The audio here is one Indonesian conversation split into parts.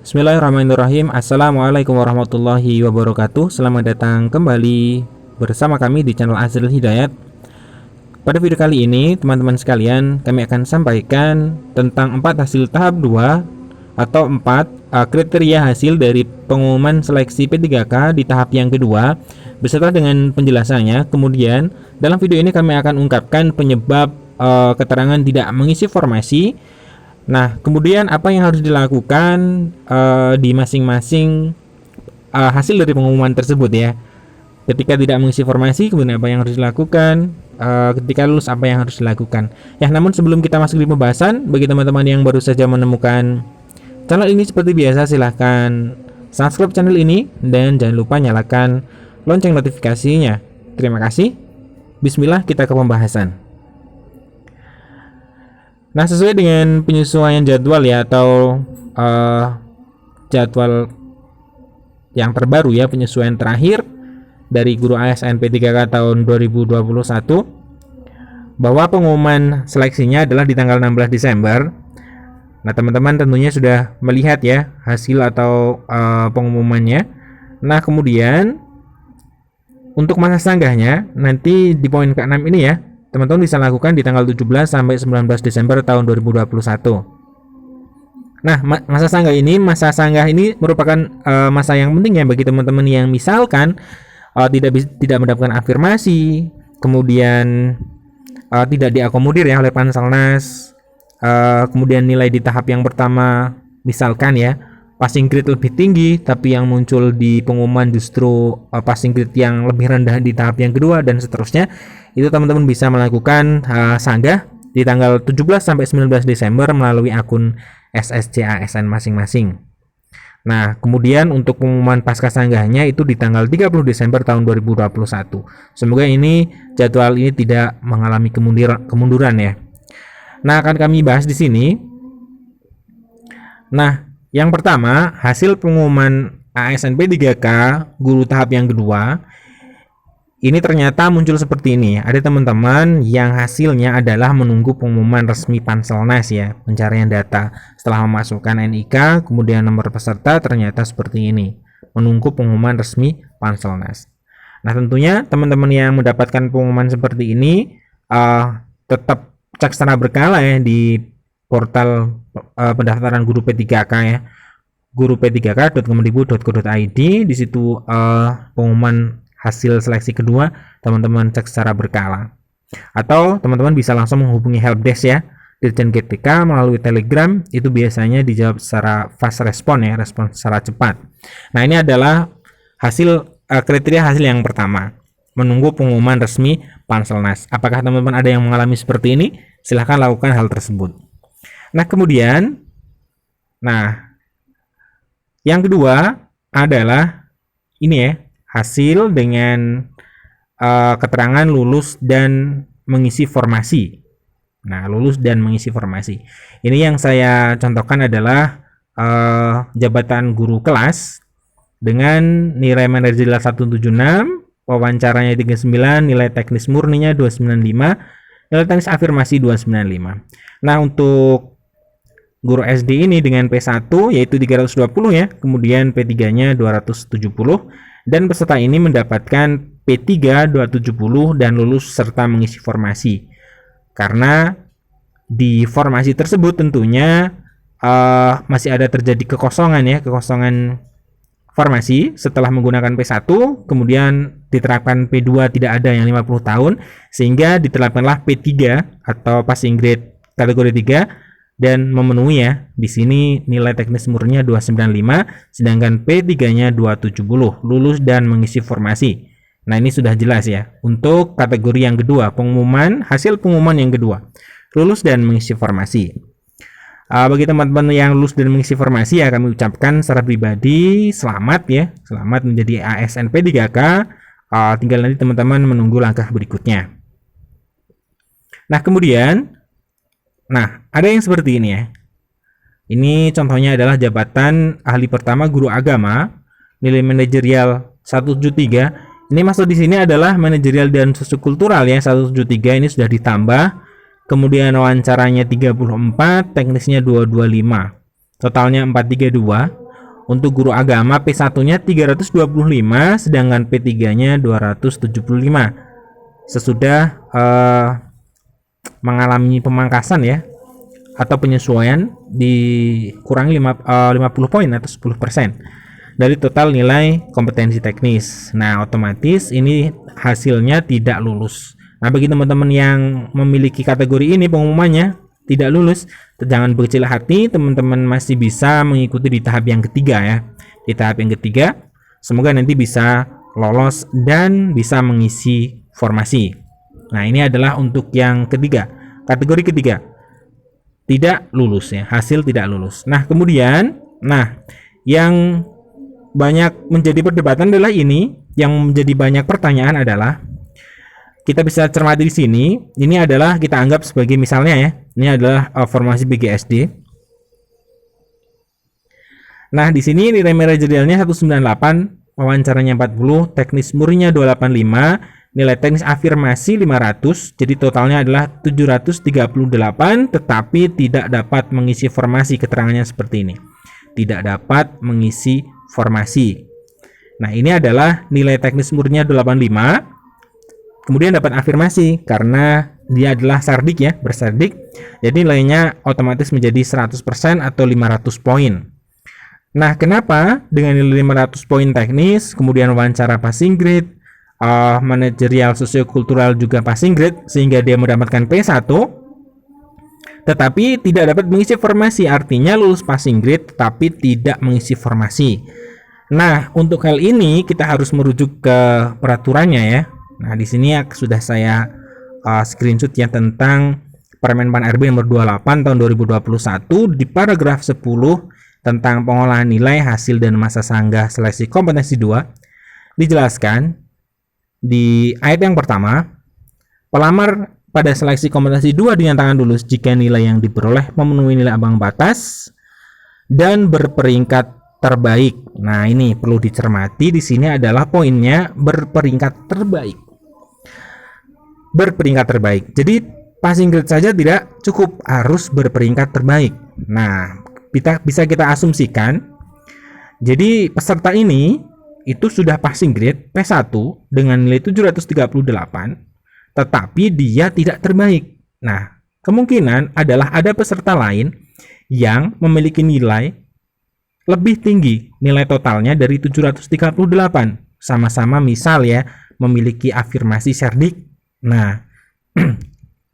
Bismillahirrahmanirrahim. Assalamualaikum warahmatullahi wabarakatuh. Selamat datang kembali bersama kami di channel Azril Hidayat. Pada video kali ini, teman-teman sekalian, kami akan sampaikan tentang 4 hasil tahap 2 atau 4 kriteria hasil dari pengumuman seleksi P3K di tahap yang kedua beserta dengan penjelasannya. Kemudian, dalam video ini kami akan ungkapkan penyebab keterangan tidak mengisi formasi. Nah, kemudian apa yang harus dilakukan di masing-masing hasil dari pengumuman tersebut ya. Ketika tidak mengisi formasi, kemudian apa yang harus dilakukan, ketika lulus apa yang harus dilakukan. Ya, namun sebelum kita masuk di pembahasan, bagi teman-teman yang baru saja menemukan channel ini seperti biasa, silahkan subscribe channel ini dan jangan lupa nyalakan lonceng notifikasinya. Terima kasih. Bismillah, kita ke pembahasan. Nah, sesuai dengan penyesuaian jadwal ya, atau jadwal yang terbaru ya, penyesuaian terakhir dari guru ASN P3K tahun 2021, bahwa pengumuman seleksinya adalah di tanggal 16 Desember. Nah, teman-teman tentunya sudah melihat ya hasil atau pengumumannya. Nah, kemudian untuk masa sanggahnya nanti di poin ke-6 ini ya, teman-teman bisa lakukan di tanggal 17 sampai 19 Desember tahun 2021. Nah, masa sanggah ini merupakan masa yang penting ya bagi teman-teman yang misalkan tidak mendapatkan afirmasi, kemudian tidak diakomodir ya oleh Panselnas, kemudian nilai di tahap yang pertama misalkan ya passing grade lebih tinggi, tapi yang muncul di pengumuman justru passing grade yang lebih rendah di tahap yang kedua dan seterusnya. Itu teman-teman bisa melakukan sanggah di tanggal 17 sampai 19 Desember melalui akun SSC ASN masing-masing. Nah, kemudian untuk pengumuman pasca sanggahnya itu di tanggal 30 Desember tahun 2021. Semoga ini jadwal ini tidak mengalami kemunduran ya. Nah, akan kami bahas di sini. Nah, yang pertama, hasil pengumuman ASN P3K guru tahap yang kedua ini ternyata muncul seperti ini. Ada teman-teman yang hasilnya adalah menunggu pengumuman resmi Panselnas ya, pencarian data. Setelah memasukkan NIK, kemudian nomor peserta, ternyata seperti ini, menunggu pengumuman resmi Panselnas. Nah, tentunya teman-teman yang mendapatkan pengumuman seperti ini tetap cek secara berkala ya di portal pendaftaran guru P3K ya, guru-p3k.kemendikbud.go.id. Di situ pengumuman hasil seleksi kedua teman-teman cek secara berkala, atau teman-teman bisa langsung menghubungi helpdesk ya Dirjen GTK melalui Telegram. Itu biasanya dijawab secara fast respon ya, respon secara cepat. Nah, ini adalah hasil kriteria hasil yang pertama, menunggu pengumuman resmi Panselnas. Apakah teman-teman ada yang mengalami seperti ini? Silahkan lakukan hal tersebut. Nah, kemudian yang kedua adalah ini ya, hasil dengan keterangan lulus dan mengisi formasi. Nah, lulus dan mengisi formasi. Ini yang saya contohkan adalah jabatan guru kelas dengan nilai manajerial 176, wawancaranya 39, nilai teknis murninya 295, nilai teknis afirmasi 295. Nah, untuk guru SD ini dengan P1 yaitu 320 ya, kemudian P3-nya 270, dan peserta ini mendapatkan P3 270 dan lulus serta mengisi formasi. Karena di formasi tersebut tentunya masih ada terjadi kekosongan formasi setelah menggunakan P1, kemudian diterapkan P2 tidak ada yang 50 tahun, sehingga diterapkanlah P3 atau passing grade kategori 3 dan memenuhi ya. Di sini nilai teknis murninya 295, sedangkan P3-nya 270, lulus dan mengisi formasi. Nah, ini sudah jelas ya untuk kategori yang kedua, hasil pengumuman yang kedua, lulus dan mengisi formasi. Bagi teman-teman yang lulus dan mengisi formasi ya, kami ucapkan secara pribadi selamat ya, selamat menjadi ASN P3K. Tinggal nanti teman-teman menunggu langkah berikutnya. Nah, kemudian ada yang seperti ini ya. Ini contohnya adalah jabatan ahli pertama guru agama, nilai manajerial 173. Ini masuk di sini adalah manajerial dan sosiokultural ya, 173 ini sudah ditambah. Kemudian wawancaranya 34, teknisnya 225. Totalnya 432. Untuk guru agama P1-nya 325, sedangkan P3-nya 275. Sesudah mengalami pemangkasan ya atau penyesuaian dikurangi 50 poin atau 10% dari total nilai kompetensi teknis. Nah, otomatis ini hasilnya tidak lulus. Nah, bagi teman-teman yang memiliki kategori ini pengumumannya tidak lulus, jangan berkecil hati, teman-teman masih bisa mengikuti di tahap yang ketiga ya. Di tahap yang ketiga, semoga nanti bisa lolos dan bisa mengisi formasi. Nah, ini adalah untuk yang ketiga, kategori ketiga, tidak lulus ya, hasil tidak lulus. Nah, kemudian, yang banyak menjadi perdebatan adalah ini, yang menjadi banyak pertanyaan adalah, kita bisa cermati di sini. Ini adalah kita anggap sebagai misalnya ya. Ini adalah formasi BGSD. Nah, di sini nilai manajerialnya 198, wawancaranya 40, teknis murninya 285, nilai teknis afirmasi 500. Jadi totalnya adalah 738, tetapi tidak dapat mengisi formasi. Keterangannya seperti ini. Tidak dapat mengisi formasi. Nah, ini adalah nilai teknis murninya 85. Kemudian dapat afirmasi karena dia adalah sardik ya, bersardik. Jadi nilainya otomatis menjadi 100% atau 500 poin. Nah, kenapa dengan nilai 500 poin teknis, kemudian wawancara passing grade, manajerial sosiokultural juga passing grade, sehingga dia mendapatkan P1, tetapi tidak dapat mengisi formasi, artinya lulus passing grade tetapi tidak mengisi formasi. Nah, untuk hal ini kita harus merujuk ke peraturannya ya. Nah, di sini sudah saya screenshot ya tentang Permen Pan RB nomor 28 tahun 2021 di paragraf 10 tentang pengolahan nilai hasil dan masa sanggah seleksi kompetensi 2. Dijelaskan di ayat yang pertama, pelamar pada seleksi kompetensi 2 dinyatakan lulus jika nilai yang diperoleh memenuhi nilai ambang batas dan berperingkat terbaik. Nah, ini perlu dicermati di sini adalah poinnya berperingkat terbaik. Berperingkat terbaik. Jadi passing grade saja tidak cukup, harus berperingkat terbaik. Nah, bisa kita asumsikan jadi peserta ini itu sudah passing grade P1 dengan nilai 738, tetapi dia tidak terbaik. Nah, kemungkinan adalah ada peserta lain yang memiliki nilai lebih tinggi nilai totalnya dari 738. Sama-sama misal ya memiliki afirmasi sardik. Nah,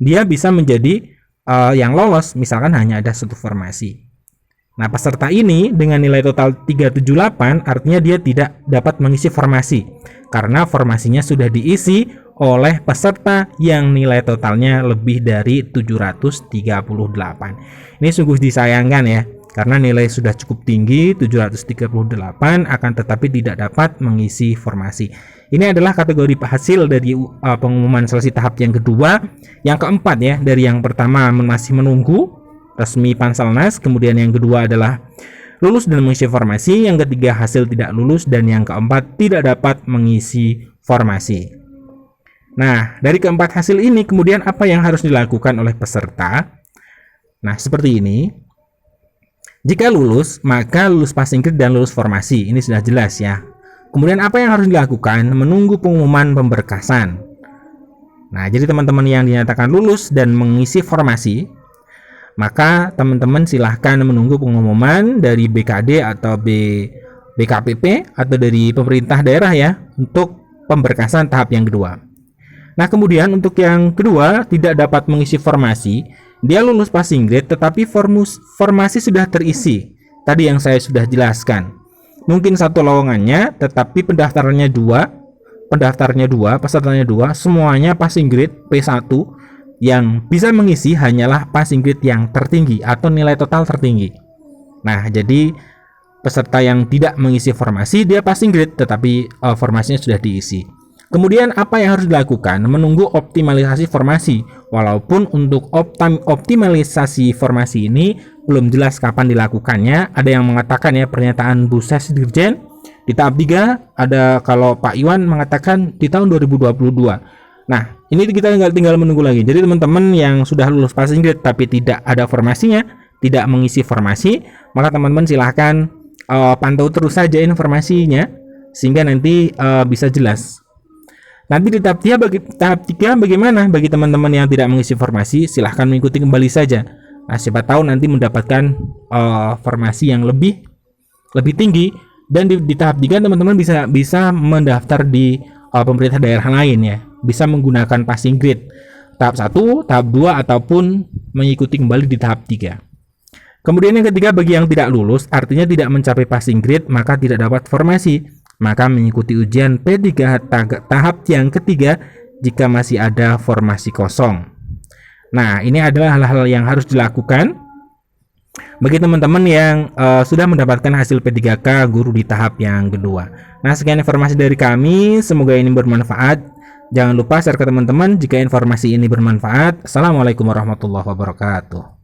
dia bisa menjadi yang lolos misalkan hanya ada satu formasi. Nah, peserta ini dengan nilai total 378 artinya dia tidak dapat mengisi formasi karena formasinya sudah diisi oleh peserta yang nilai totalnya lebih dari 738. Ini sungguh disayangkan ya, karena nilai sudah cukup tinggi 738 akan tetapi tidak dapat mengisi formasi. Ini adalah kategori hasil dari pengumuman seleksi tahap yang kedua. Yang keempat ya, dari yang pertama masih menunggu resmi Panselnas, kemudian yang kedua adalah lulus dan mengisi formasi, yang ketiga hasil tidak lulus, dan yang keempat tidak dapat mengisi formasi. Nah, dari keempat hasil ini kemudian apa yang harus dilakukan oleh peserta? Nah, seperti ini. Jika lulus, maka lulus passing grade dan lulus formasi. Ini sudah jelas ya. Kemudian apa yang harus dilakukan? Menunggu pengumuman pemberkasan. Nah, jadi teman-teman yang dinyatakan lulus dan mengisi formasi, maka teman-teman silahkan menunggu pengumuman dari BKD atau BKPP atau dari pemerintah daerah ya untuk pemberkasan tahap yang kedua. Nah, kemudian untuk yang kedua tidak dapat mengisi formasi, dia lulus passing grade tetapi formasi sudah terisi. Tadi yang saya sudah jelaskan. Mungkin satu lowongannya tetapi pendaftarannya dua, pesertanya dua, semuanya passing grade P1. Yang bisa mengisi hanyalah passing grade yang tertinggi atau nilai total tertinggi. Nah, jadi peserta yang tidak mengisi formasi dia passing grade tetapi formasinya sudah diisi. Kemudian apa yang harus dilakukan? Menunggu optimalisasi formasi. Walaupun untuk optimalisasi formasi ini belum jelas kapan dilakukannya. Ada yang mengatakan ya pernyataan Bu Ses Dirjen di tahap 3, ada kalau Pak Iwan mengatakan di tahun 2022. Nah, ini kita tinggal menunggu lagi. Jadi teman-teman yang sudah lulus passing grade tapi tidak ada formasinya, tidak mengisi formasi, maka teman-teman silahkan pantau terus saja informasinya sehingga nanti bisa jelas. Nanti di tahap 3 bagaimana bagi teman-teman yang tidak mengisi formasi, silahkan mengikuti kembali saja. Nah, siapa tahu nanti mendapatkan formasi yang lebih tinggi, dan di tahap 3 teman-teman bisa mendaftar di pemerintah daerah lain ya. Bisa menggunakan passing grade tahap 1, tahap 2 ataupun mengikuti kembali di tahap 3. Kemudian yang ketiga, bagi yang tidak lulus, artinya tidak mencapai passing grade, maka tidak dapat formasi. Maka mengikuti ujian P3 tahap yang ketiga jika masih ada formasi kosong. Nah, ini adalah hal-hal yang harus dilakukan bagi teman-teman yang sudah mendapatkan hasil P3K guru di tahap yang kedua. Nah, sekian informasi dari kami, semoga ini bermanfaat. Jangan lupa share ke teman-teman jika informasi ini bermanfaat. Assalamualaikum warahmatullahi wabarakatuh.